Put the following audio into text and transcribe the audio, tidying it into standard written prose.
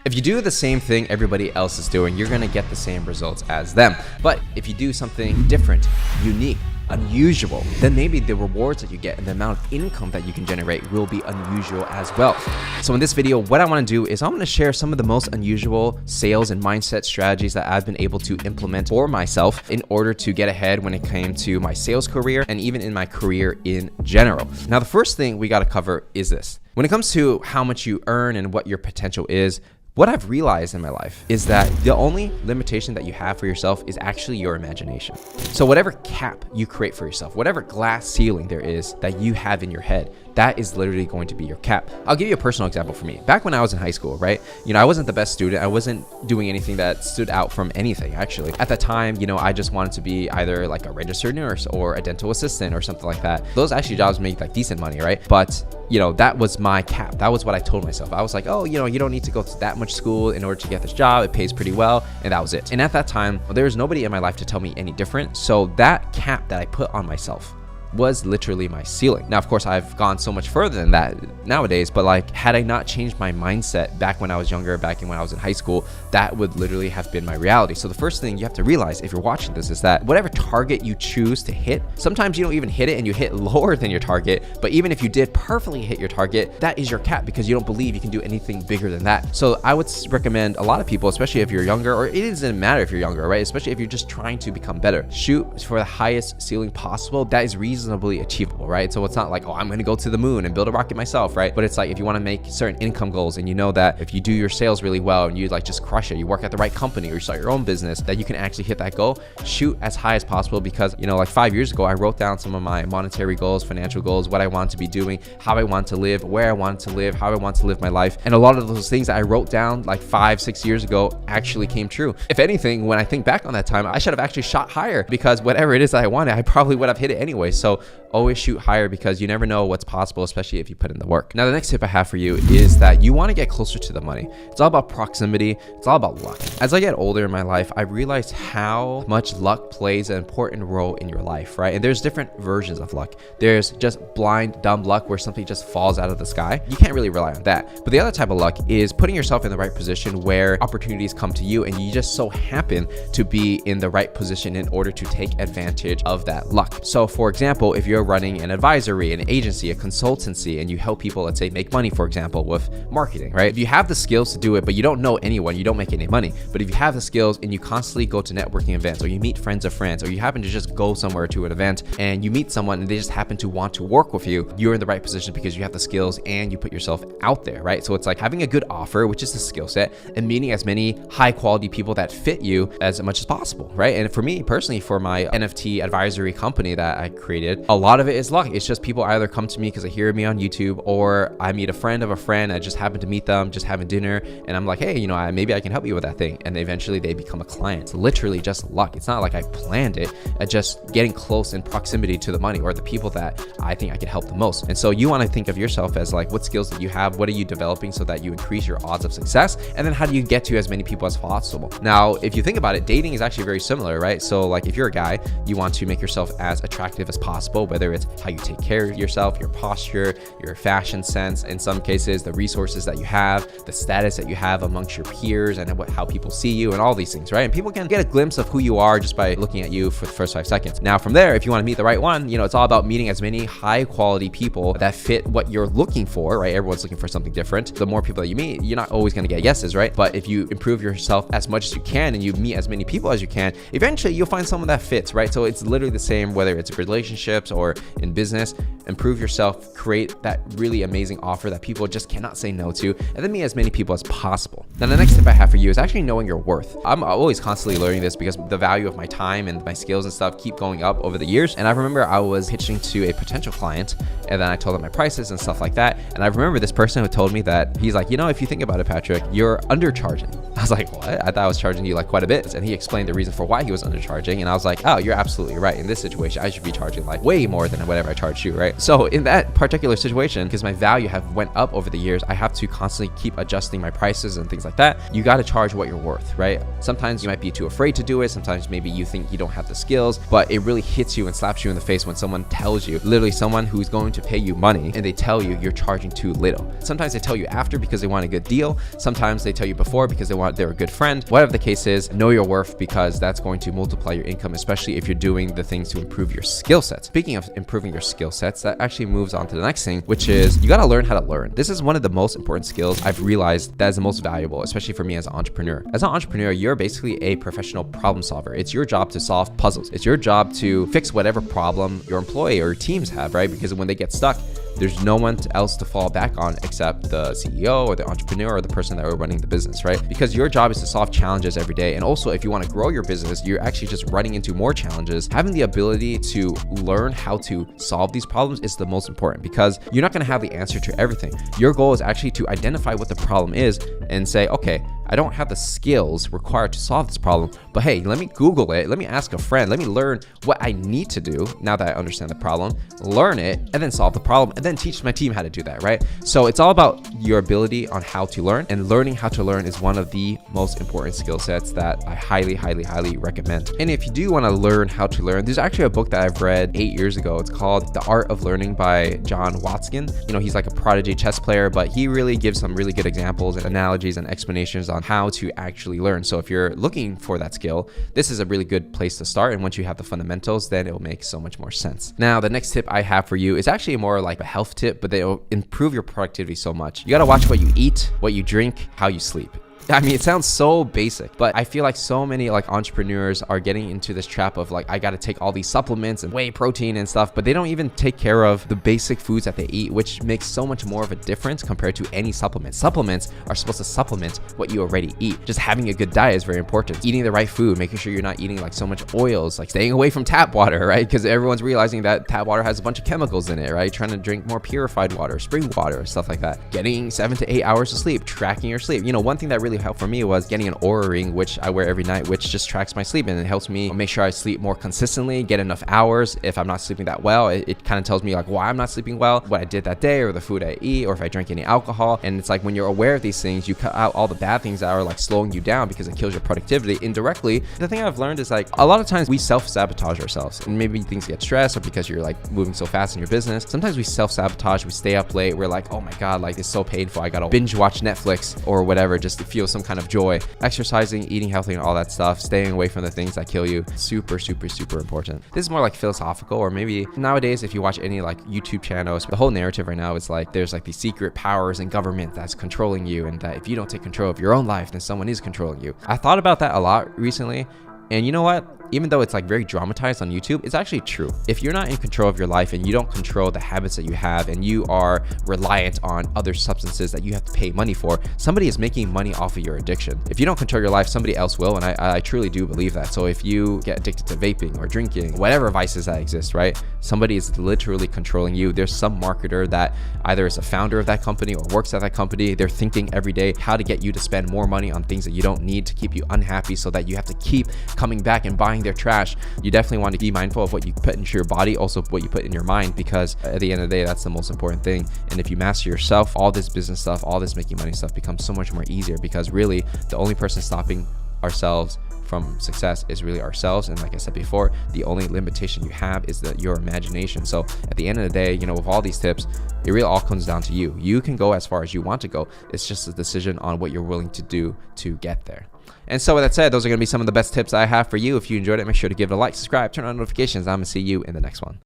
If you do the same thing everybody else is doing, you're gonna get the same results as them. But if you do something different, unique, unusual, then maybe the rewards that you get and the amount of income that you can generate will be unusual as well. So in this video, what I want to do is I'm going to share some of the most unusual sales and mindset strategies that I've been able to implement for myself in order to get ahead when it came to my sales career and even in my career in general. Now, the first thing we got to cover is this. When it comes to how much you earn and what your potential is, what I've realized in my life is that the only limitation that you have for yourself is actually your imagination. So whatever cap you create for yourself, whatever glass ceiling there is that you have in your head, that is literally going to be your cap. I'll give you a personal example for me. Back when I was in high school, right? I wasn't the best student. I wasn't doing anything that stood out from anything, actually. At the time, I just wanted to be either like a registered nurse or a dental assistant or something like that. Those actually jobs make like decent money, right? But that was my cap. That was what I told myself. I was like, oh, you don't need to go to that much school in order to get this job. It pays pretty well. And that was it. And at that time, there was nobody in my life to tell me any different. So that cap that I put on myself was literally my ceiling. Now, of course, I've gone so much further than that nowadays, but like, had I not changed my mindset back when I was younger, back when I was in high school, that would literally have been my reality. So the first thing you have to realize if you're watching this is that whatever target you choose to hit, sometimes you don't even hit it and you hit lower than your target. But even if you did perfectly hit your target, that is your cap because you don't believe you can do anything bigger than that. So I would recommend a lot of people, especially if you're younger, or it doesn't matter if you're younger, right? Especially if you're just trying to become better, shoot for the highest ceiling possible. That is reasonably achievable, right? So it's not like, oh, I'm going to go to the moon and build a rocket myself, right? But it's like, if you want to make certain income goals and you know that if you do your sales really well and you like just crush it, you work at the right company or you start your own business, that you can actually hit that goal, shoot as high as possible. Because like 5 years ago, I wrote down some of my monetary goals, financial goals, what I want to be doing, how I want to live, where I want to live, how I want to live my life. And a lot of those things that I wrote down like 5-6 years ago actually came true. If anything, when I think back on that time, I should have actually shot higher because whatever it is that I wanted, I probably would have hit it anyway. So always shoot higher because you never know what's possible, especially if you put in the work. Now, the next tip I have for you is that you want to get closer to the money. It's all about proximity. It's all about luck. As I get older in my life, I realized how much luck plays an important role in your life, right? And there's different versions of luck. There's just blind, dumb luck where something just falls out of the sky. You can't really rely on that. But the other type of luck is putting yourself in the right position where opportunities come to you and you just so happen to be in the right position in order to take advantage of that luck. So for example, if you're running an advisory, an agency, a consultancy, and you help people, let's say, make money, for example, with marketing, right? If you have the skills to do it, but you don't know anyone, you don't make any money. But if you have the skills and you constantly go to networking events, or you meet friends of friends, or you happen to just go somewhere to an event and you meet someone and they just happen to want to work with you, you're in the right position because you have the skills and you put yourself out there, right? So it's like having a good offer, which is the skill set, and meeting as many high quality people that fit you as much as possible, right? And for me personally, for my NFT advisory company that I created, a lot of it is luck. It's just people either come to me because they hear me on YouTube, or I meet a friend of a friend. I just happen to meet them, just having dinner, and I'm like, hey, maybe I can help you with that thing. And eventually they become a client. It's literally just luck. It's not like I planned it. It's just getting close in proximity to the money or the people that I think I can help the most. And so you want to think of yourself as like, what skills that you have? What are you developing so that you increase your odds of success? And then how do you get to as many people as possible? Now, if you think about it, dating is actually very similar, right? So like if you're a guy, you want to make yourself as attractive as possible, whether it's how you take care of yourself, your posture, your fashion sense, in some cases, the resources that you have, the status that you have amongst your peers, and how people see you, and all these things, right? And people can get a glimpse of who you are just by looking at you for the first 5 seconds. Now, from there, if you want to meet the right one, it's all about meeting as many high quality people that fit what you're looking for, right? Everyone's looking for something different. The more people that you meet, you're not always going to get yeses, right? But if you improve yourself as much as you can and you meet as many people as you can, eventually you'll find someone that fits, right? So it's literally the same whether it's relationships or in business. Improve yourself, create that really amazing offer that people just cannot say no to, and then meet as many people as possible. Now, the next tip I have for you is actually knowing your worth. I'm always constantly learning this because the value of my time and my skills and stuff keep going up over the years. And I remember I was pitching to a potential client, and then I told them my prices and stuff like that. And I remember this person who told me that he's like, if you think about it, Patrick, you're undercharging. I was like, what? I thought I was charging you like quite a bit. And he explained the reason for why he was undercharging. And I was like, oh, you're absolutely right. In this situation, I should be charging like way more than whatever I charge you, right? So in that particular situation, because my value have went up over the years, I have to constantly keep adjusting my prices and things like that. You got to charge what you're worth, right? Sometimes you might be too afraid to do it. Sometimes maybe you think you don't have the skills, but it really hits you and slaps you in the face when someone tells you, literally someone who's going to pay you money, and they tell you you're charging too little. Sometimes they tell you after because they want a good deal. Sometimes they tell you before because they're a good friend. Whatever the case is, know your worth, because that's going to multiply your income, especially if you're doing the things to improve your skill sets. Speaking of improving your skill sets, that actually moves on to the next thing, which is you got to learn how to learn. This is one of the most important skills I've realized that is the most valuable, especially for me as an entrepreneur. As an entrepreneur, you're basically a professional problem solver. It's your job to solve puzzles. It's your job to fix whatever problem your employee or your teams have, right? Because when they get stuck, there's no one else to fall back on except the CEO or the entrepreneur or the person that are running the business, right? Because your job is to solve challenges every day. And also, if you want to grow your business, you're actually just running into more challenges. Having the ability to learn how to solve these problems is the most important, because you're not going to have the answer to everything. Your goal is actually to identify what the problem is and say, okay, I don't have the skills required to solve this problem, but hey, let me Google it. Let me ask a friend. Let me learn what I need to do now that I understand the problem, learn it, and then solve the problem, and then teach my team how to do that, right? So it's all about your ability on how to learn, and learning how to learn is one of the most important skill sets that I highly, highly, highly recommend. And if you do want to learn how to learn, there's actually a book that I've read 8 years ago. It's called The Art of Learning by John Watkins. You know, he's like a prodigy chess player, but he really gives some really good examples and analogies and explanations on how to actually learn. So if you're looking for that skill, this is a really good place to start. And once you have the fundamentals, then it will make so much more sense. Now, the next tip I have for you is actually more like a health tip, but they will improve your productivity so much. You got to watch what you eat, what you drink, how you sleep. I mean, it sounds so basic, but I feel like so many like entrepreneurs are getting into this trap of like, I got to take all these supplements and whey protein and stuff, but they don't even take care of the basic foods that they eat, which makes so much more of a difference compared to any supplement. Supplements are supposed to supplement what you already eat. Just having a good diet is very important. Eating the right food, making sure you're not eating like so much oils, like staying away from tap water, right? Because everyone's realizing that tap water has a bunch of chemicals in it, right? Trying to drink more purified water, spring water, stuff like that. Getting 7 to 8 hours of sleep, tracking your sleep. You know, one thing that really helped for me was getting an Oura ring, which I wear every night, which just tracks my sleep, and it helps me make sure I sleep more consistently, get enough hours. If I'm not sleeping that well, it kind of tells me like why I'm not sleeping well, what I did that day, or the food I eat, or if I drank any alcohol. And it's like when you're aware of these things, you cut out all the bad things that are like slowing you down, because it kills your productivity indirectly. The thing I've learned is like a lot of times we self-sabotage ourselves, and maybe things get stressed, or because you're like moving so fast in your business. Sometimes we self-sabotage, we stay up late, we're like, oh my god, like it's so painful, I gotta binge watch Netflix or whatever just to feel some kind of joy. Exercising, eating healthy, and all that stuff, staying away from the things that kill you, super, super, super important. This is more like philosophical, or maybe nowadays if you watch any like YouTube channels, the whole narrative right now is like there's like these secret powers and government that's controlling you, and that if you don't take control of your own life, then someone is controlling you. I thought about that a lot recently, and you know what? Even though it's like very dramatized on YouTube, it's actually true. If you're not in control of your life and you don't control the habits that you have, and you are reliant on other substances that you have to pay money for, somebody is making money off of your addiction. If you don't control your life, somebody else will, and I truly do believe that. So if you get addicted to vaping or drinking, whatever vices that exist, right? Somebody is literally controlling you. There's some marketer that either is a founder of that company or works at that company. They're thinking every day how to get you to spend more money on things that you don't need, to keep you unhappy, so that you have to keep coming back and buying their trash. You definitely want to be mindful of what you put into your body, also what you put in your mind, because at the end of the day, that's the most important thing. And if you master yourself, all this business stuff, all this making money stuff becomes so much more easier, because really the only person stopping ourselves from success is really ourselves. And like I said before, the only limitation you have is your imagination. So at the end of the day, you know, with all these tips, it really all comes down to you. You can go as far as you want to go. It's just a decision on what you're willing to do to get there. And so with that said, those are going to be some of the best tips I have for you. If you enjoyed it, make sure to give it a like, subscribe, turn on notifications. I'm going to see you in the next one.